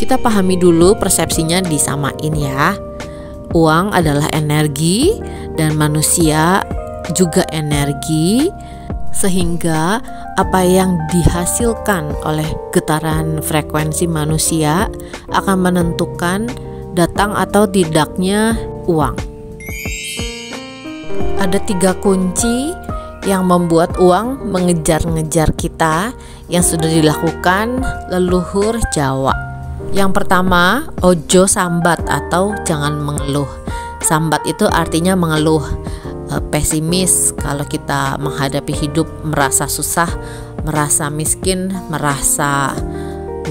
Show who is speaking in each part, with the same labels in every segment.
Speaker 1: Kita pahami dulu persepsinya disamain ya. Uang adalah energi dan manusia juga energi, sehingga apa yang dihasilkan oleh getaran frekuensi manusia akan menentukan datang atau tidaknya uang. Ada 3 kunci yang membuat uang mengejar-ngejar kita yang sudah dilakukan leluhur Jawa. Yang pertama, ojo sambat atau jangan mengeluh. Sambat itu artinya mengeluh, pesimis kalau kita menghadapi hidup, merasa susah, merasa miskin, merasa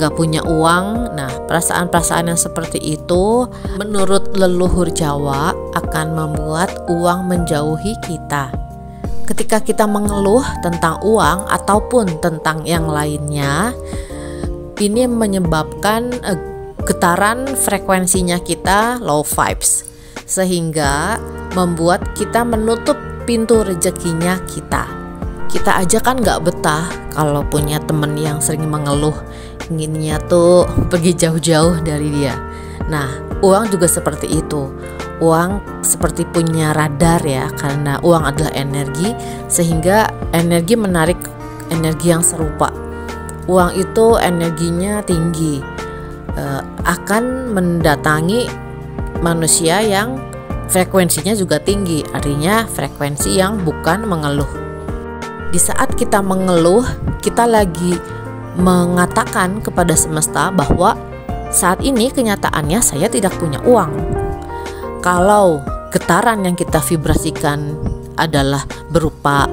Speaker 1: gak punya uang. Nah, perasaan-perasaan yang seperti itu menurut leluhur Jawa akan membuat uang menjauhi kita. Ketika kita mengeluh tentang uang ataupun tentang yang lainnya, ini menyebabkan getaran frekuensinya kita low vibes, sehingga membuat kita menutup pintu rezekinya kita. Kita aja kan gak betah kalau punya temen yang sering mengeluh, inginnya tuh pergi jauh-jauh dari dia. Nah, uang juga seperti itu. Uang seperti punya radar ya, karena uang adalah energi, sehingga energi menarik energi yang serupa. Uang itu energinya tinggi, akan mendatangi manusia yang frekuensinya juga tinggi, artinya frekuensi yang bukan mengeluh. Di saat kita mengeluh, kita lagi mengatakan kepada semesta bahwa saat ini kenyataannya saya tidak punya uang. Kalau getaran yang kita vibrasikan adalah berupa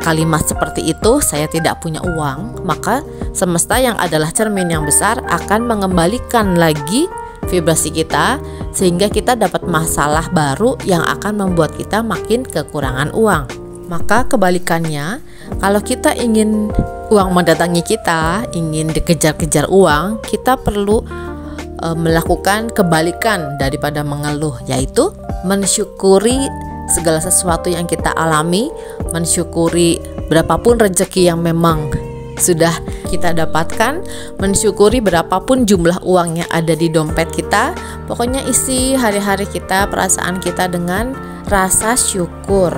Speaker 1: kalimat seperti itu, saya tidak punya uang, maka semesta yang adalah cermin yang besar akan mengembalikan lagi vibrasi kita, sehingga kita dapat masalah baru yang akan membuat kita makin kekurangan uang. Maka kebalikannya, kalau kita ingin uang mendatangi kita, ingin dikejar-kejar uang, kita perlu melakukan kebalikan daripada mengeluh, yaitu mensyukuri segala sesuatu yang kita alami, mensyukuri berapapun rezeki yang memang sudah kita dapatkan, mensyukuri berapapun jumlah uang yang ada di dompet kita. Pokoknya isi hari-hari kita, perasaan kita dengan rasa syukur.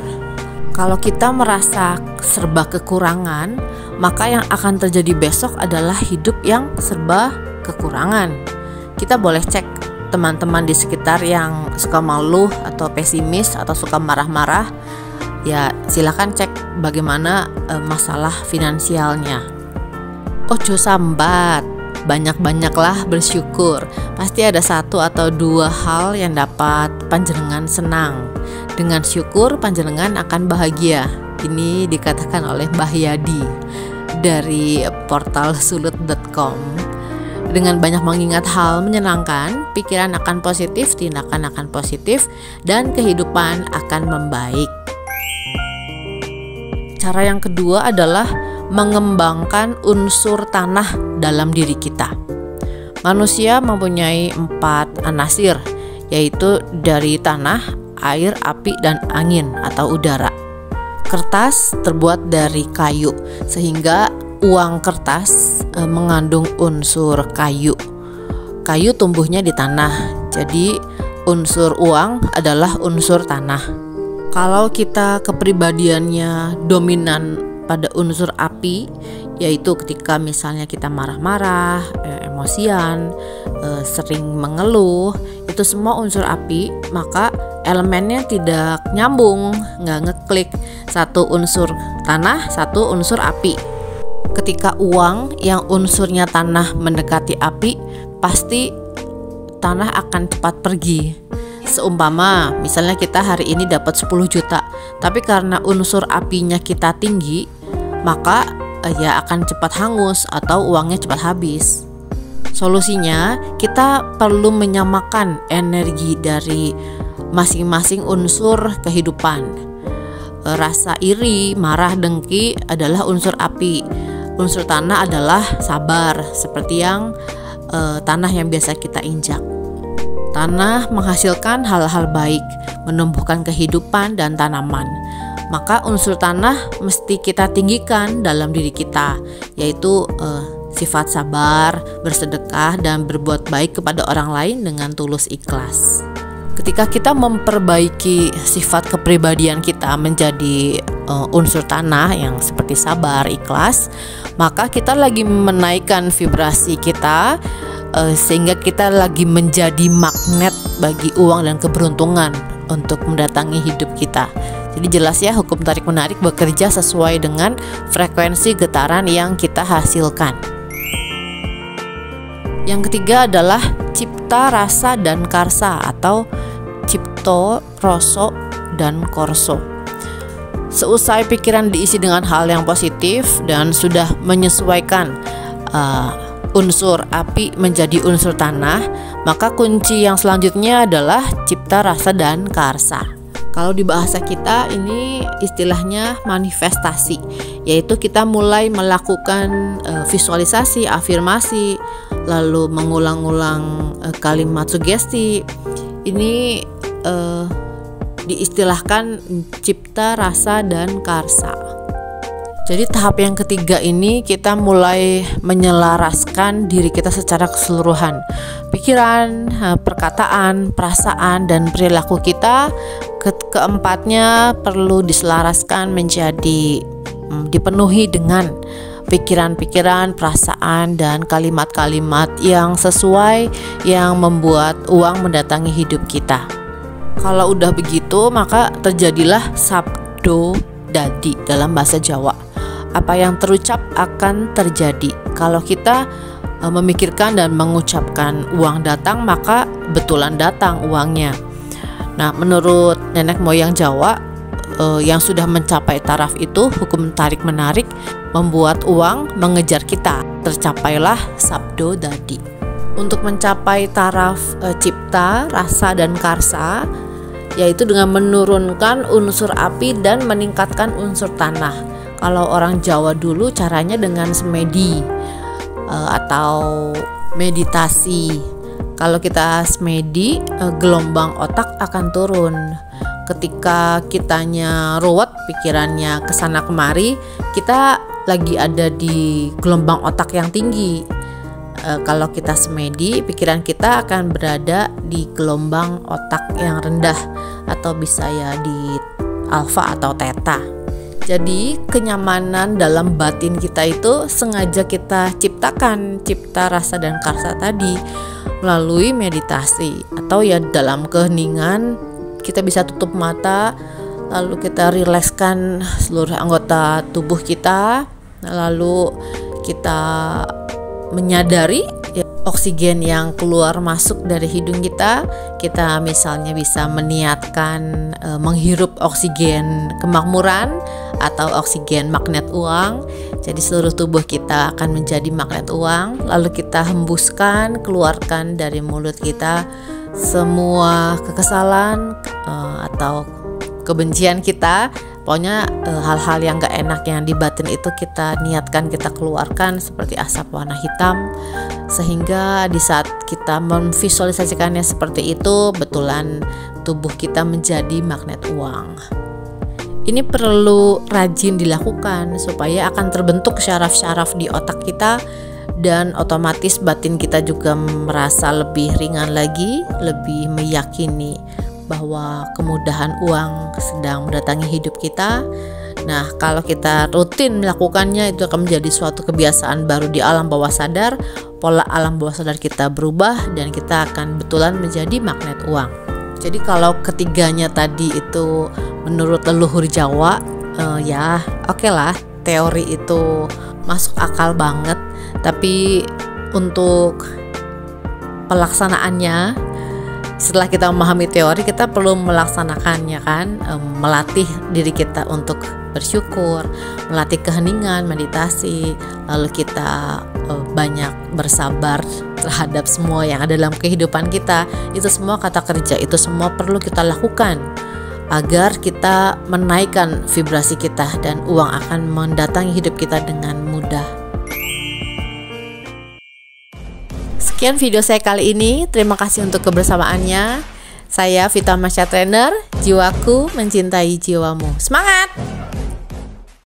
Speaker 1: Kalau kita merasa serba kekurangan, maka yang akan terjadi besok adalah hidup yang serba kekurangan. Kita boleh cek teman-teman di sekitar yang suka malu atau pesimis atau suka marah-marah, ya silakan cek bagaimana masalah finansialnya. Ojo sambat, banyak-banyaklah bersyukur. Pasti ada 1 atau 2 hal yang dapat panjenengan senang. Dengan syukur panjenengan akan bahagia. Ini dikatakan oleh Mbah Yadi dari portal sulut.com. Dengan banyak mengingat hal menyenangkan, pikiran akan positif, tindakan akan positif, dan kehidupan akan membaik. Cara yang kedua adalah mengembangkan unsur tanah dalam diri kita. Manusia mempunyai 4 anasir, yaitu dari tanah, air, api, dan angin atau udara. Kertas terbuat dari kayu, sehingga uang kertas mengandung unsur kayu. Kayu tumbuhnya di tanah, jadi unsur uang adalah unsur tanah. Kalau kita kepribadiannya dominan pada unsur api, yaitu ketika misalnya kita marah-marah, emosian, sering mengeluh, itu semua unsur api, maka elemennya tidak nyambung, nggak ngeklik, 1 unsur tanah, 1 unsur api. Ketika uang yang unsurnya tanah mendekati api, pasti tanah akan cepat pergi. Seumpama misalnya kita hari ini dapat 10 juta, tapi karena unsur apinya kita tinggi, maka ya akan cepat hangus atau uangnya cepat habis. Solusinya, kita perlu menyamakan energi dari masing-masing unsur kehidupan. Rasa iri, marah, dengki adalah unsur api. Unsur tanah adalah sabar, seperti yang tanah yang biasa kita injak. Tanah menghasilkan hal-hal baik, menumbuhkan kehidupan dan tanaman. Maka unsur tanah mesti kita tinggikan dalam diri kita, yaitu sifat sabar, bersedekah, dan berbuat baik kepada orang lain dengan tulus ikhlas. Ketika kita memperbaiki sifat kepribadian kita menjadi unsur tanah yang seperti sabar, ikhlas, maka kita lagi menaikkan vibrasi kita, sehingga kita lagi menjadi magnet bagi uang dan keberuntungan untuk mendatangi hidup kita. Jadi jelas ya, hukum tarik-menarik bekerja sesuai dengan frekuensi getaran yang kita hasilkan. Yang ketiga adalah cipta, rasa, dan karsa atau cipto, roso, dan korso. Seusai pikiran diisi dengan hal yang positif dan sudah menyesuaikan unsur api menjadi unsur tanah, maka kunci yang selanjutnya adalah cipta, rasa, dan karsa. Kalau di bahasa kita ini istilahnya manifestasi, yaitu kita mulai melakukan visualisasi, afirmasi, lalu mengulang-ulang kalimat sugesti. Ini diistilahkan cipta, rasa, dan karsa. Jadi tahap yang ketiga ini kita mulai menyelaraskan diri kita secara keseluruhan. Pikiran, perkataan, perasaan, dan perilaku kita. Keempatnya perlu diselaraskan menjadi dipenuhi dengan pikiran-pikiran, perasaan, dan kalimat-kalimat yang sesuai, yang membuat uang mendatangi hidup kita. Kalau udah begitu, maka terjadilah sabdo dadi dalam bahasa Jawa. Apa yang terucap akan terjadi. Kalau kita memikirkan dan mengucapkan uang datang, maka betulan datang uangnya. Nah, menurut nenek moyang Jawa yang sudah mencapai taraf itu, hukum tarik-menarik membuat uang mengejar kita. Tercapailah sabdo dadi. Untuk mencapai taraf cipta, rasa, dan karsa, yaitu dengan menurunkan unsur api dan meningkatkan unsur tanah. Kalau orang Jawa dulu caranya dengan semedi atau meditasi. Kalau kita semedi, gelombang otak akan turun. Ketika kitanya ruwet, pikirannya kesana kemari, kita lagi ada di gelombang otak yang tinggi. Kalau kita semedi, pikiran kita akan berada di gelombang otak yang rendah, atau bisa ya di alfa atau theta. Jadi kenyamanan dalam batin kita itu sengaja kita ciptakan, cipta, rasa, dan karsa tadi melalui meditasi, atau ya dalam keheningan kita bisa tutup mata, lalu kita rilekskan seluruh anggota tubuh kita, lalu kita menyadari oksigen yang keluar masuk dari hidung kita. Kita misalnya bisa meniatkan menghirup oksigen kemakmuran atau oksigen magnet uang. Jadi seluruh tubuh kita akan menjadi magnet uang. Lalu kita hembuskan, keluarkan dari mulut kita semua kekesalan atau kebencian kita. Pokoknya hal-hal yang gak enak yang di batin itu kita niatkan, kita keluarkan seperti asap warna hitam, sehingga di saat kita memvisualisasikannya seperti itu, betulan tubuh kita menjadi magnet uang. Ini perlu rajin dilakukan supaya akan terbentuk syaraf-syaraf di otak kita, dan otomatis batin kita juga merasa lebih ringan lagi, lebih meyakini bahwa kemudahan uang sedang mendatangi hidup kita. Nah, kalau kita rutin melakukannya, itu akan menjadi suatu kebiasaan baru di alam bawah sadar. Pola alam bawah sadar kita berubah dan kita akan betulan menjadi magnet uang. Jadi kalau ketiganya tadi itu menurut leluhur Jawa, ya oke lah, teori itu masuk akal banget. Tapi untuk pelaksanaannya, setelah kita memahami teori, kita perlu melaksanakannya kan, melatih diri kita untuk bersyukur, melatih keheningan, meditasi, lalu kita banyak bersabar terhadap semua yang ada dalam kehidupan kita. Itu semua kata kerja, itu semua perlu kita lakukan agar kita menaikkan vibrasi kita dan uang akan mendatangi hidup kita dengan mudah. Sekian video saya kali ini. Terima kasih untuk kebersamaannya. Saya Vita Masya Trainer. Jiwaku mencintai jiwamu. Semangat!